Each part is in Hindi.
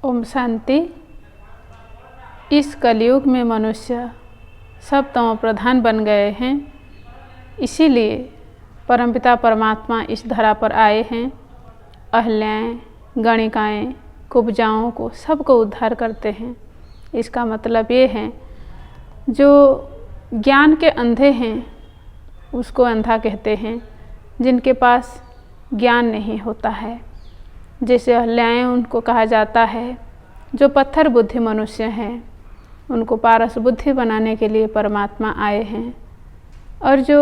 ओम शांति। इस कलयुग में मनुष्य सब तमो प्रधान बन गए हैं, इसीलिए परमपिता परमात्मा इस धरा पर आए हैं। अहल्याएँ, गणिकाएँ, कुब्जाओं को सबको उद्धार करते हैं। इसका मतलब ये है, जो ज्ञान के अंधे हैं उसको अंधा कहते हैं, जिनके पास ज्ञान नहीं होता है। जैसे अहल्याएँ उनको कहा जाता है, जो पत्थर बुद्धि मनुष्य हैं उनको पारस बुद्धि बनाने के लिए परमात्मा आए हैं। और जो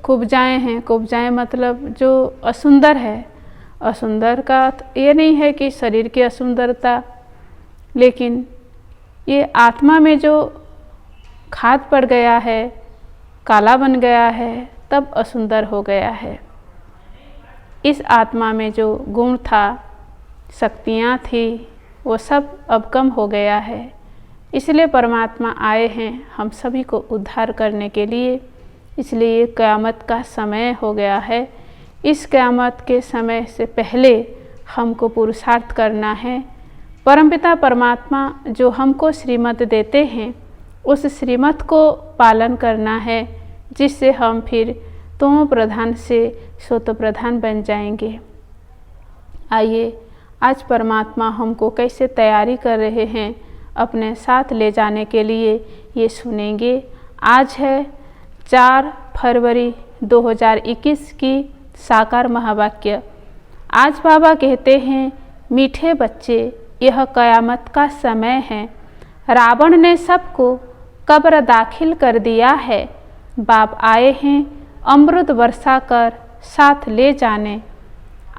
कुब्जाएँ हैं, कुब्जाएँ मतलब जो असुंदर है, असुंदर का ये नहीं है कि शरीर की असुंदरता, लेकिन ये आत्मा में जो खाद पड़ गया है, काला बन गया है, तब असुंदर हो गया है। इस आत्मा में जो गुण था, शक्तियाँ थी, वो सब अब कम हो गया है। इसलिए परमात्मा आए हैं हम सभी को उद्धार करने के लिए। इसलिए क़यामत का समय हो गया है। इस क़यामत के समय से पहले हमको पुरुषार्थ करना है। परमपिता परमात्मा जो हमको श्रीमत देते हैं, उस श्रीमत को पालन करना है, जिससे हम फिर तमो प्रधान से सतो प्रधान बन जाएंगे। आइए आज परमात्मा हमको कैसे तैयारी कर रहे हैं अपने साथ ले जाने के लिए, ये सुनेंगे। आज है 4 फरवरी 2021 की साकार महावाक्य। आज बाबा कहते हैं, मीठे बच्चे, यह क़यामत का समय है। रावण ने सबको कब्र दाखिल कर दिया है। बाप आए हैं अमृत वर्षा कर साथ ले जाने।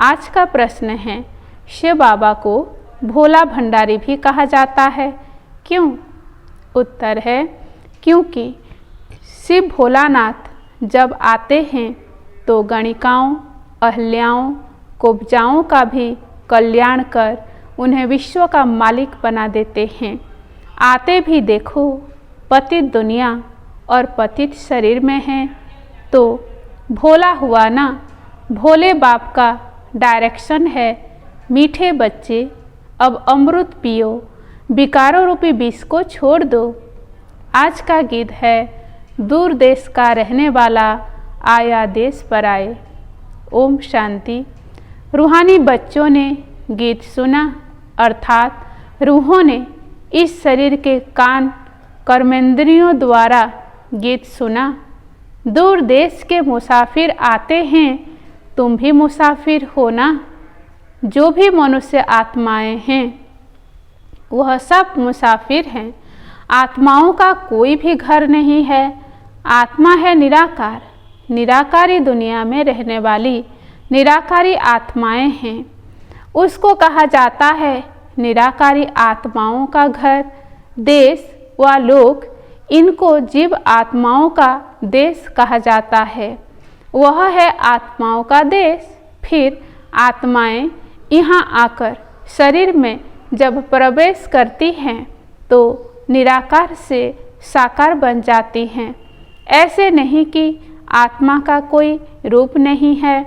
आज का प्रश्न है, शिव बाबा को भोला भंडारी भी कहा जाता है, क्यों? उत्तर है, क्योंकि शिव भोलानाथ जब आते हैं तो गणिकाओं, अहल्याओं, कुब्जाओं का भी कल्याण कर उन्हें विश्व का मालिक बना देते हैं। आते भी देखो पतित दुनिया और पतित शरीर में हैं, तो भोला हुआ ना। भोले बाप का डायरेक्शन है, मीठे बच्चे अब अमृत पियो, विकारों रूपी विष को छोड़ दो। आज का गीत है, दूर देश का रहने वाला आया देश पर आए। ओम शांति। रूहानी बच्चों ने गीत सुना, अर्थात रूहों ने इस शरीर के कान कर्मेंद्रियों द्वारा गीत सुना। दूर देश के मुसाफिर आते हैं, तुम भी मुसाफिर हो ना। जो भी मनुष्य आत्माएं हैं वह सब मुसाफिर हैं। आत्माओं का कोई भी घर नहीं है। आत्मा है निराकार, निराकारी दुनिया में रहने वाली निराकारी आत्माएं हैं। उसको कहा जाता है निराकारी आत्माओं का घर, देश व लोक। इनको जीव आत्माओं का देश कहा जाता है। वह है आत्माओं का देश। फिर आत्माएं यहाँ आकर शरीर में जब प्रवेश करती हैं तो निराकार से साकार बन जाती हैं। ऐसे नहीं कि आत्मा का कोई रूप नहीं है,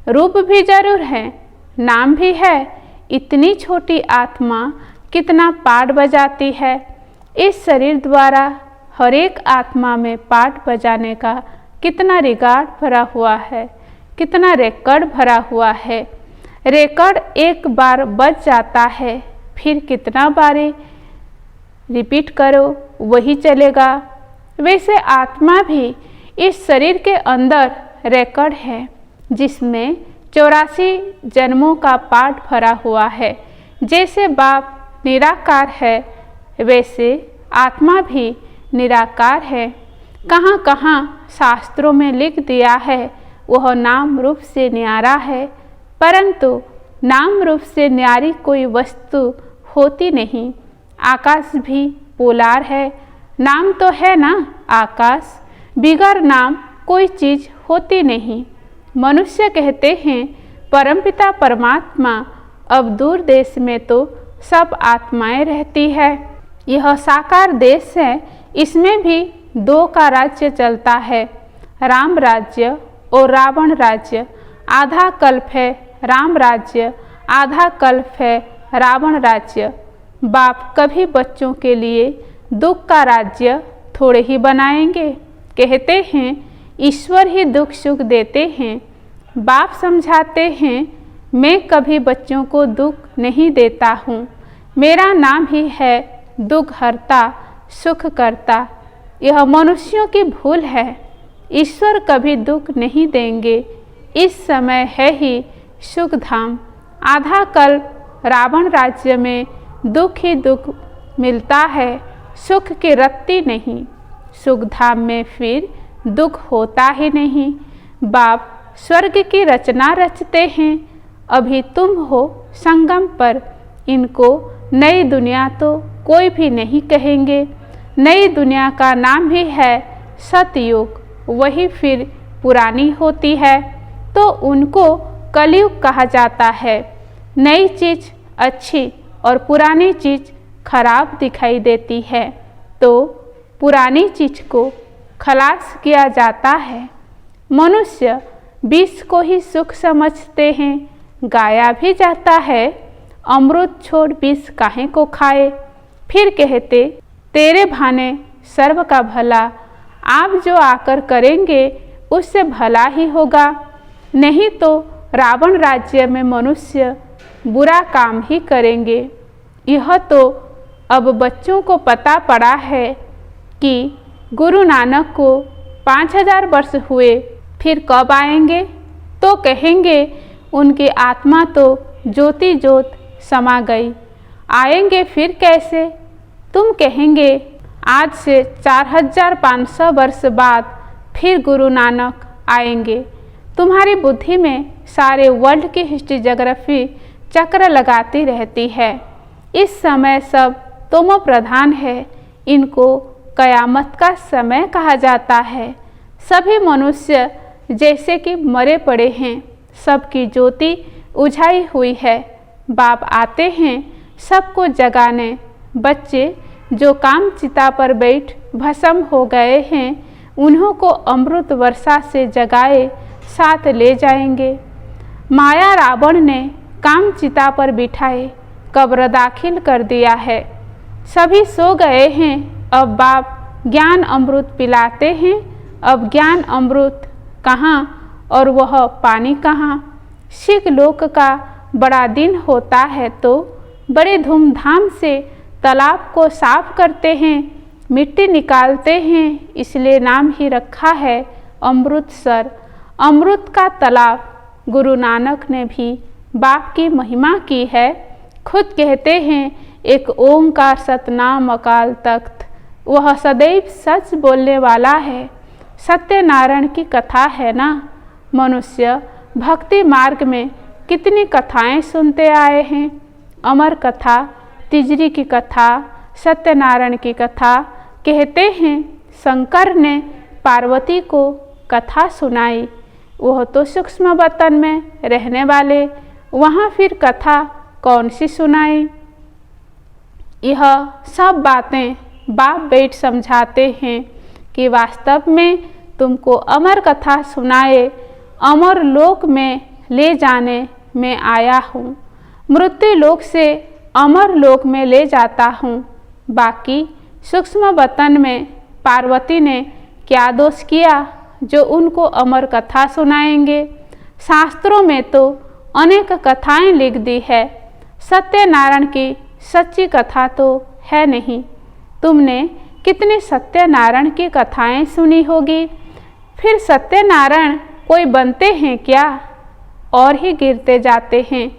रूप भी जरूर है, नाम भी है। इतनी छोटी आत्मा कितना पाठ बजाती है। इस शरीर द्वारा हर एक आत्मा में पाठ बजाने का कितना रिकॉर्ड भरा हुआ है, कितना रिकॉर्ड भरा हुआ है। रिकॉर्ड एक बार बज जाता है, फिर कितना बारी रिपीट करो वही चलेगा। वैसे आत्मा भी इस शरीर के अंदर रिकॉर्ड है, जिसमें 84 जन्मों का पाठ भरा हुआ है। जैसे बाप निराकार है, वैसे आत्मा भी निराकार है। कहाँ कहाँ शास्त्रों में लिख दिया है वह नाम रूप से न्यारा है, परंतु नाम रूप से न्यारी कोई वस्तु होती नहीं। आकाश भी पोलार है, नाम तो है ना आकाश, बिगर नाम कोई चीज़ होती नहीं। मनुष्य कहते हैं परमपिता परमात्मा अब दूर देश में तो सब आत्माएं रहती है। यह साकार देश है, इसमें भी 2 का राज्य चलता है, राम राज्य और रावण राज्य। आधा कल्प है राम राज्य, आधा कल्प है रावण राज्य। बाप कभी बच्चों के लिए दुख का राज्य थोड़े ही बनाएंगे। कहते हैं ईश्वर ही दुख सुख देते हैं। बाप समझाते हैं मैं कभी बच्चों को दुख नहीं देता हूँ। मेरा नाम ही है दुख हरता सुख करता। यह मनुष्यों की भूल है। ईश्वर कभी दुख नहीं देंगे। इस समय है ही सुख धाम। आधा कल्प रावण राज्य में दुख ही दुख मिलता है, सुख की रत्ती नहीं। सुख धाम में फिर दुख होता ही नहीं। बाप स्वर्ग की रचना रचते हैं। अभी तुम हो संगम पर। इनको नई दुनिया तो कोई भी नहीं कहेंगे। नई दुनिया का भी है सतयुग। वही फिर पुरानी होती है तो उनको कलयुग कहा जाता है। नई चीज़ अच्छी और पुरानी चीज़ खराब दिखाई देती है तो पुरानी चीज़ को खलास किया जाता है। मनुष्य विष को ही सुख समझते हैं। गाया भी जाता है अमृत छोड़ विष काहे को खाए। फिर कहते तेरे भाने सर्व का भला। आप जो आकर करेंगे उससे भला ही होगा। नहीं तो रावण राज्य में मनुष्य बुरा काम ही करेंगे। यह तो अब बच्चों को पता पड़ा है कि गुरु नानक को 5000 वर्ष हुए, फिर कब आएंगे? तो कहेंगे उनकी आत्मा तो ज्योति ज्योत समा गई। आएंगे फिर कैसे? तुम कहेंगे आज से 4500 वर्ष बाद फिर गुरु नानक आएंगे। तुम्हारी बुद्धि में सारे वर्ल्ड की हिस्ट्री ज्योग्राफी चक्र लगाती रहती है। इस समय सब तमो प्रधान है। इनको कयामत का समय कहा जाता है। सभी मनुष्य जैसे कि मरे पड़े हैं। सबकी ज्योति उझाई हुई है। बाप आते हैं सबको जगाने। बच्चे जो काम चिता पर बैठ भस्म हो गए हैं उन्हों को अमृत वर्षा से जगाए साथ ले जाएंगे। माया रावण ने काम चिता पर बिठाए कब्र दाखिल कर दिया है। सभी सो गए हैं। अब बाप ज्ञान अमृत पिलाते हैं। अब ज्ञान अमृत कहाँ और वह पानी कहाँ? सिख लोक का बड़ा दिन होता है तो बड़े धूमधाम से तालाब को साफ करते हैं, मिट्टी निकालते हैं। इसलिए नाम ही रखा है अमृतसर। अमृत का तालाब। गुरु नानक ने भी बाप की महिमा की है। खुद कहते हैं एक ओंकार सतनाम अकाल तख्त। वह सदैव सच बोलने वाला है। सत्यनारायण की कथा है ना। मनुष्य भक्ति मार्ग में कितनी कथाएं सुनते आए हैं। अमर कथा, तिजरी की कथा, सत्यनारायण की कथा। कहते हैं शंकर ने पार्वती को कथा सुनाई। वह तो सूक्ष्म वतन में रहने वाले, वहाँ फिर कथा कौन सी सुनाई? यह सब बातें बाप बैठ समझाते हैं कि वास्तव में तुमको अमर कथा सुनाए अमर लोक में ले जाने में आया हूँ। मृत्यु लोक से अमर लोक में ले जाता हूँ। बाकी सूक्ष्म वतन में पार्वती ने क्या दोष किया जो उनको अमर कथा सुनाएंगे? शास्त्रों में तो अनेक कथाएं लिख दी है। सत्यनारायण की सच्ची कथा तो है नहीं। तुमने कितनी सत्यनारायण की कथाएं सुनी होगी। फिर सत्यनारायण कोई बनते हैं क्या? और ही गिरते जाते हैं।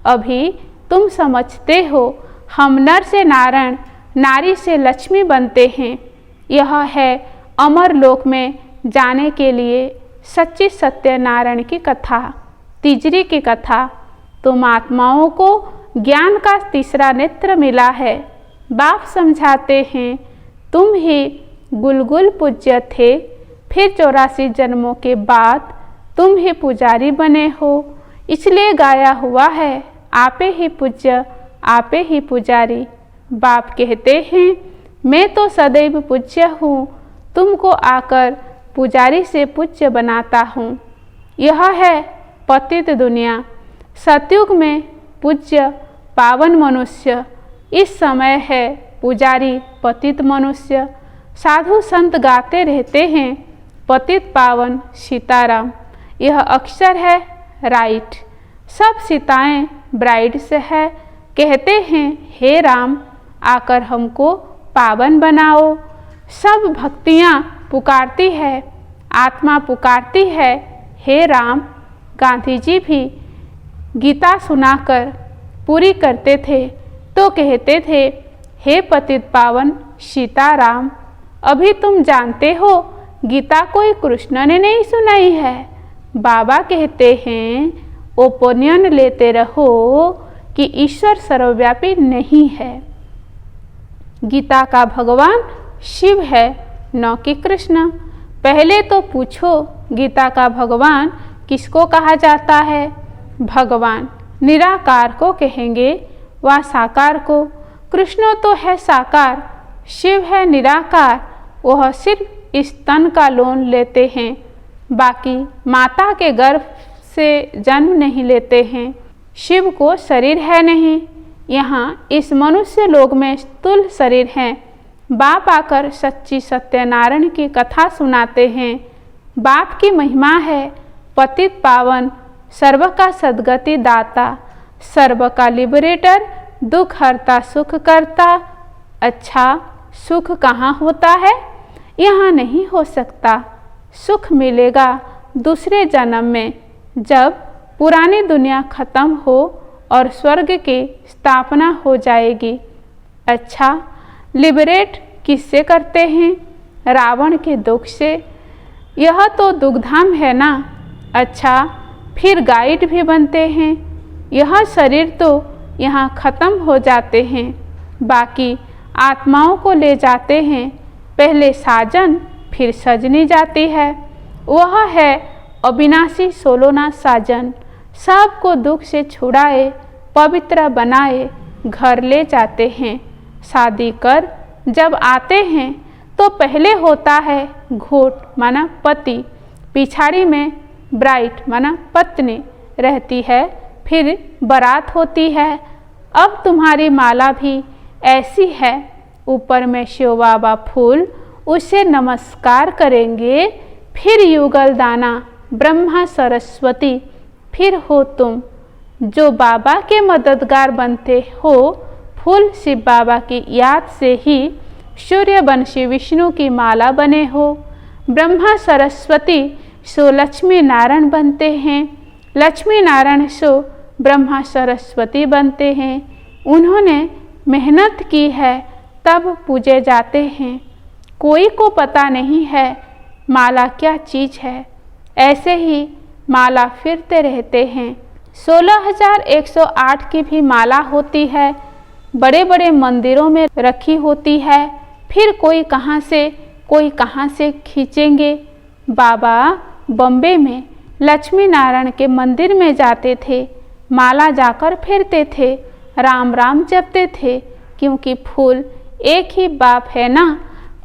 अभी तुम समझते हो हम नर से नारायण, नारी से लक्ष्मी बनते हैं। यह है अमर लोक में जाने के लिए सच्ची सत्यनारायण की कथा, तिजरी की कथा। तुम आत्माओं को ज्ञान का तीसरा नेत्र मिला है। बाप समझाते हैं तुम ही गुलगुल पूज्य थे, फिर 84 जन्मों के बाद तुम ही पुजारी बने हो। इसलिए गाया हुआ है आपे ही पूज्य आपे ही पुजारी। बाप कहते हैं मैं तो सदैव पूज्य हूँ, तुमको आकर पुजारी से पूज्य बनाता हूँ। यह है पतित दुनिया। सतयुग में पूज्य पावन मनुष्य इस समय है पुजारी पतित मनुष्य। साधु संत गाते रहते हैं पतित पावन सीताराम। यह अक्षर है राइट। सब सीताएं ब्राइड से है, कहते हैं हे राम आकर हमको पावन बनाओ। सब भक्तियाँ पुकारती है, आत्मा पुकारती है हे राम। गांधी जी भी गीता सुनाकर पूरी करते थे तो कहते थे हे पतित पावन सीताराम। अभी तुम जानते हो गीता कोई कृष्ण ने नहीं सुनाई है। बाबा कहते हैं ओपिनियन लेते रहो कि ईश्वर सर्वव्यापी नहीं है। गीता का भगवान शिव है न कि कृष्ण। पहले तो पूछो गीता का भगवान किसको कहा जाता है। भगवान निराकार को कहेंगे व साकार को। कृष्ण तो है साकार, शिव है निराकार। वह सिर्फ इस तन का लोन लेते हैं, बाकी माता के गर्भ से जन्म नहीं लेते हैं। शिव को शरीर है नहीं। यहाँ इस मनुष्य लोक में स्थूल शरीर हैं। बाप आकर सच्ची सत्यनारायण की कथा सुनाते हैं। बाप की महिमा है पतित पावन, सर्व का सद्गति दाता, सर्व का लिबरेटर, दुख हरता सुख करता। अच्छा सुख कहाँ होता है? यहाँ नहीं हो सकता। सुख मिलेगा दूसरे जन्म में, जब पुरानी दुनिया खत्म हो और स्वर्ग की स्थापना हो जाएगी। अच्छा लिबरेट किससे करते हैं? रावण के दुख से। यह तो दुखधाम है ना। अच्छा फिर गाइड भी बनते हैं। यह शरीर तो यहाँ खत्म हो जाते हैं, बाकी आत्माओं को ले जाते हैं। पहले साजन फिर सजनी जाती है। वह है अविनाशी सोलोना साजन। सबको दुख से छुड़ाए, पवित्र बनाए घर ले जाते हैं। शादी कर जब आते हैं तो पहले होता है घोट माना पति, पिछाड़ी में ब्राइड माना पत्नी रहती है, फिर बारात होती है। अब तुम्हारी माला भी ऐसी है, ऊपर में शिव बाबा फूल, उसे नमस्कार करेंगे। फिर युगल दाना ब्रह्मा सरस्वती, फिर हो तुम जो बाबा के मददगार बनते हो। फूल शिव बाबा की याद से ही सूर्यवंशी विष्णु की माला बने हो। ब्रह्मा सरस्वती सो लक्ष्मी नारायण बनते हैं, लक्ष्मी नारायण सो ब्रह्मा सरस्वती बनते हैं। उन्होंने मेहनत की है तब पूजे जाते हैं। कोई को पता नहीं है माला क्या चीज़ है। ऐसे ही माला फिरते रहते हैं। 16,108 की भी माला होती है, बड़े बड़े मंदिरों में रखी होती है। फिर कोई कहाँ से खींचेंगे। बाबा बम्बे में लक्ष्मी नारायण के मंदिर में जाते थे, माला जाकर फेरते थे, राम राम जपते थे, क्योंकि फूल एक ही बाप है ना।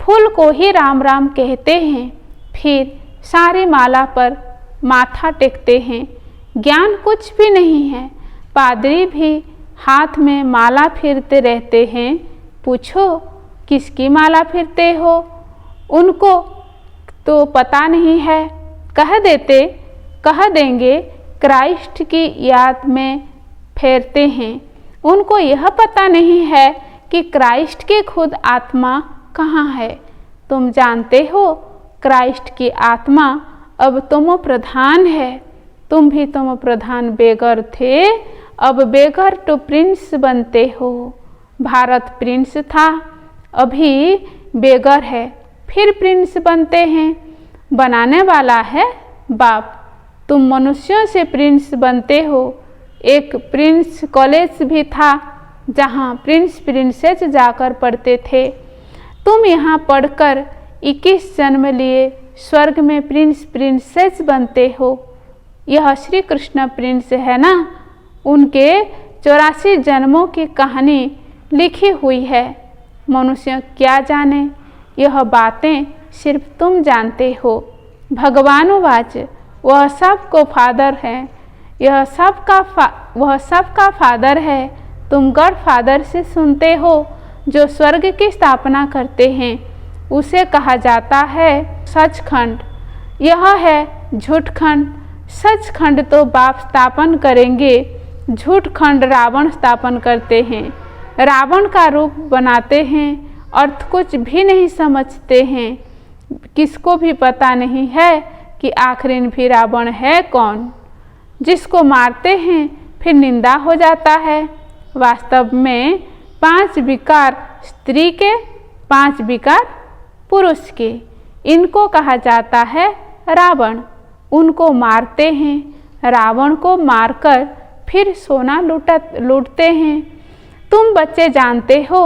फूल को ही राम राम कहते हैं। फिर सारे माला पर माथा टेकते हैं। ज्ञान कुछ भी नहीं है। पादरी भी हाथ में माला फिरते रहते हैं। पूछो किसकी माला फिरते हो? उनको तो पता नहीं है। कह देंगे क्राइस्ट की याद में फेरते हैं। उनको यह पता नहीं है कि क्राइस्ट की खुद आत्मा कहाँ है। तुम जानते हो क्राइस्ट की आत्मा अब तुम प्रधान है। तुम भी तुम प्रधान बेगर थे, अब बेगर टू प्रिंस बनते हो। भारत प्रिंस था, अभी बेगर है, फिर प्रिंस बनते हैं। बनाने वाला है बाप। तुम मनुष्यों से प्रिंस बनते हो। एक प्रिंस कॉलेज भी था जहाँ प्रिंस प्रिंसेस जाकर पढ़ते थे। तुम यहाँ पढ़कर 21 जन्म लिए स्वर्ग में प्रिंस प्रिंसेस बनते हो। यह श्री कृष्ण प्रिंस है ना, उनके 84 जन्मों की कहानी लिखी हुई है। मनुष्य क्या जाने, यह बातें सिर्फ तुम जानते हो। भगवानुवाच वह सबको फादर है, वह सबका फादर है, तुम गॉडफादर से सुनते हो, जो स्वर्ग की स्थापना करते हैं, उसे कहा जाता है सचखंड। यह है झूठखंड। सचखंड तो बाप स्थापन करेंगे, झूठखंड रावण स्थापन करते हैं। रावण का रूप बनाते हैं, अर्थ कुछ भी नहीं समझते हैं। किसको भी पता नहीं है कि आखिर भी रावण है कौन। जिसको मारते हैं फिर निंदा हो जाता है। वास्तव में 5 विकार स्त्री के, 5 विकार पुरुष के, इनको कहा जाता है रावण। उनको मारते हैं, रावण को मारकर फिर सोना लूटते हैं। तुम बच्चे जानते हो,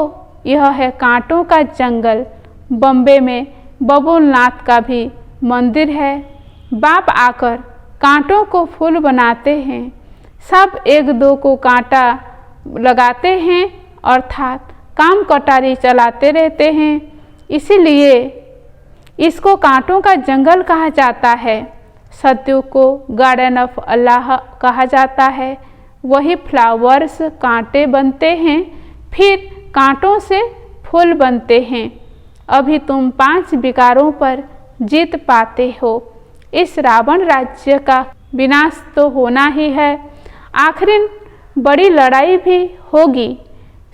यह है कांटों का जंगल। बॉम्बे में बबुलनाथ का भी मंदिर है। बाप आकर कांटों को फूल बनाते हैं। सब एक दो को कांटा लगाते हैं, अर्थात काम कटारी चलाते रहते हैं। इसीलिए इसको कांटों का जंगल कहा जाता है। सत्युग को गार्डन ऑफ अल्लाह कहा जाता है। वही फ्लावर्स कांटे बनते हैं, फिर कांटों से फूल बनते हैं। अभी तुम 5 विकारों पर जीत पाते हो। इस रावण राज्य का विनाश तो होना ही है। आखिर बड़ी लड़ाई भी होगी।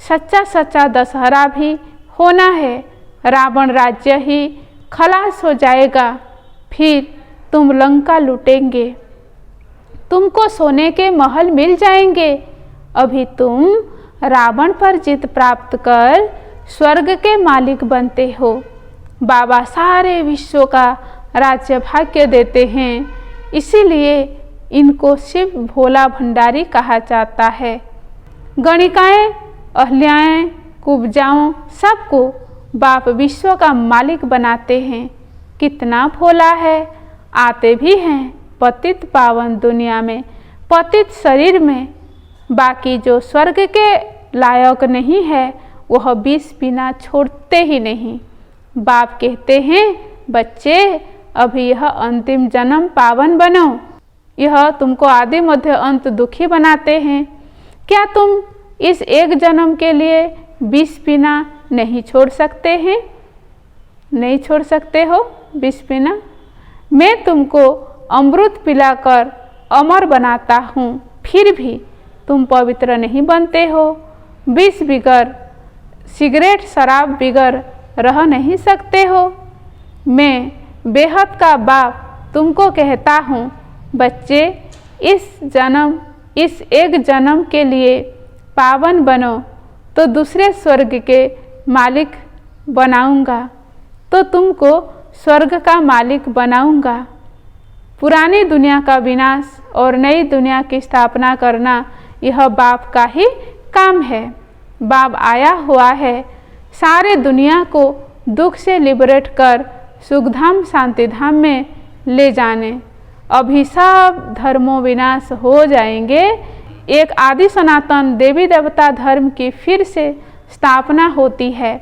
सच्चा दशहरा भी होना है। रावण राज्य ही खलास हो जाएगा। फिर तुम लंका लूटेंगे। तुमको सोने के महल मिल जाएंगे। अभी तुम रावण पर जीत प्राप्त कर स्वर्ग के मालिक बनते हो। बाबा सारे विश्व का राज्य भाग्य देते हैं। इसीलिए इनको शिव भोला भंडारी कहा जाता है। गणिकाएं, अहल्याएं, कुब्जाओं सबको बाप विश्व का मालिक बनाते हैं। कितना भोला है। आते भी हैं पतित पावन दुनिया में, पतित शरीर में। बाकी जो स्वर्ग के लायक नहीं है, वह विष पीना छोड़ते ही नहीं। बाप कहते हैं, बच्चे अभी यह अंतिम जन्म पावन बनो। यह तुमको आदि मध्य अंत दुखी बनाते हैं। क्या तुम इस एक जन्म के लिए विष पीना नहीं छोड़ सकते हैं? नहीं छोड़ सकते हो विष पीना? मैं तुमको अमृत पिलाकर अमर बनाता हूँ, फिर भी तुम पवित्र नहीं बनते हो। विष बिगर, सिगरेट शराब बिगर रह नहीं सकते हो। मैं बेहद का बाप तुमको कहता हूँ, बच्चे इस एक जन्म के लिए पावन बनो, तो दूसरे स्वर्ग के मालिक बनाऊंगा, तो तुमको स्वर्ग का मालिक बनाऊंगा। पुरानी दुनिया का विनाश और नई दुनिया की स्थापना करना यह बाप का ही काम है। बाप आया हुआ है सारे दुनिया को दुख से लिबरेट कर सुखधाम शांतिधाम में ले जाने। अभी सब धर्मों विनाश हो जाएंगे। एक आदि सनातन देवी देवता धर्म की फिर से स्थापना होती है।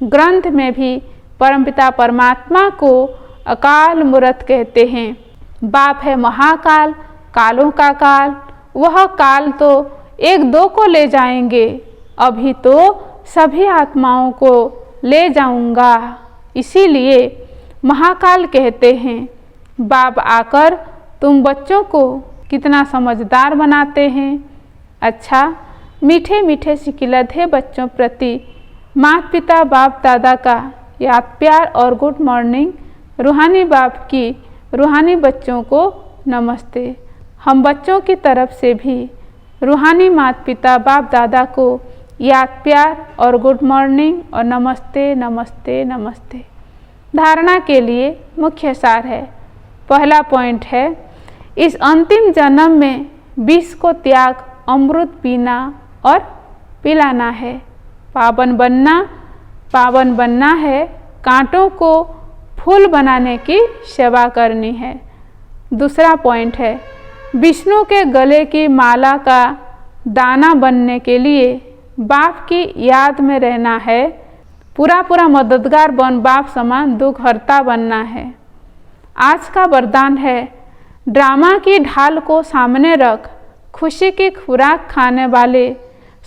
ग्रंथ में भी परमपिता परमात्मा को अकाल मूर्त कहते हैं। बाप है महाकाल, कालों का काल। वह काल तो एक दो को ले जाएंगे, अभी तो सभी आत्माओं को ले जाऊंगा। इसीलिए महाकाल कहते हैं। बाप आकर तुम बच्चों को कितना समझदार बनाते हैं। अच्छा, मीठे मीठे सिकिलधे बच्चों प्रति माता पिता बाप दादा का याद प्यार और गुड मॉर्निंग। रूहानी बाप की रूहानी बच्चों को नमस्ते। हम बच्चों की तरफ से भी रूहानी माता पिता बाप दादा को याद प्यार और गुड मॉर्निंग और नमस्ते नमस्ते नमस्ते। धारणा के लिए मुख्य सार है। पहला पॉइंट है, इस अंतिम जन्म में विष को त्याग अमृत पीना और पिलाना है। पावन बनना है। कांटों को फूल बनाने की सेवा करनी है। दूसरा पॉइंट है, विष्णु के गले की माला का दाना बनने के लिए बाप की याद में रहना है। पूरा मददगार बन बाप समान दुख हरता बनना है। आज का वरदान है, ड्रामा की ढाल को सामने रख खुशी की खुराक खाने वाले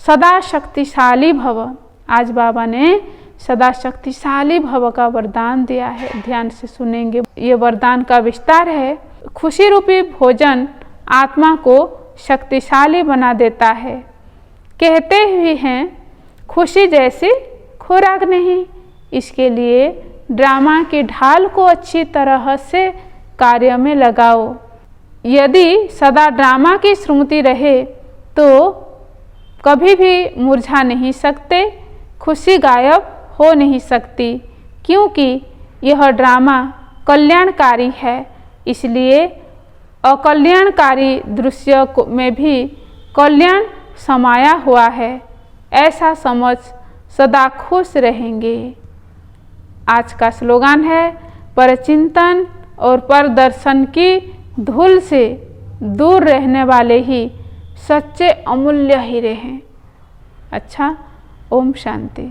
सदा शक्तिशाली भव। आज बाबा ने सदा शक्तिशाली भव का वरदान दिया है। ध्यान से सुनेंगे, ये वरदान का विस्तार है। खुशी रूपी भोजन आत्मा को शक्तिशाली बना देता है। कहते हुए हैं खुशी जैसी खुराक नहीं। इसके लिए ड्रामा की ढाल को अच्छी तरह से कार्य में लगाओ। यदि सदा ड्रामा की स्मृति रहे तो कभी भी मुरझा नहीं सकते, खुशी गायब हो नहीं सकती, क्योंकि यह ड्रामा कल्याणकारी है। इसलिए अकल्याणकारी दृश्य में भी कल्याण समाया हुआ है, ऐसा समझ सदा खुश रहेंगे। आज का स्लोगान है, परचिंतन और परदर्शन की धूल से दूर रहने वाले ही सच्चे अमूल्य हीरे हैं। अच्छा, ओम शांति।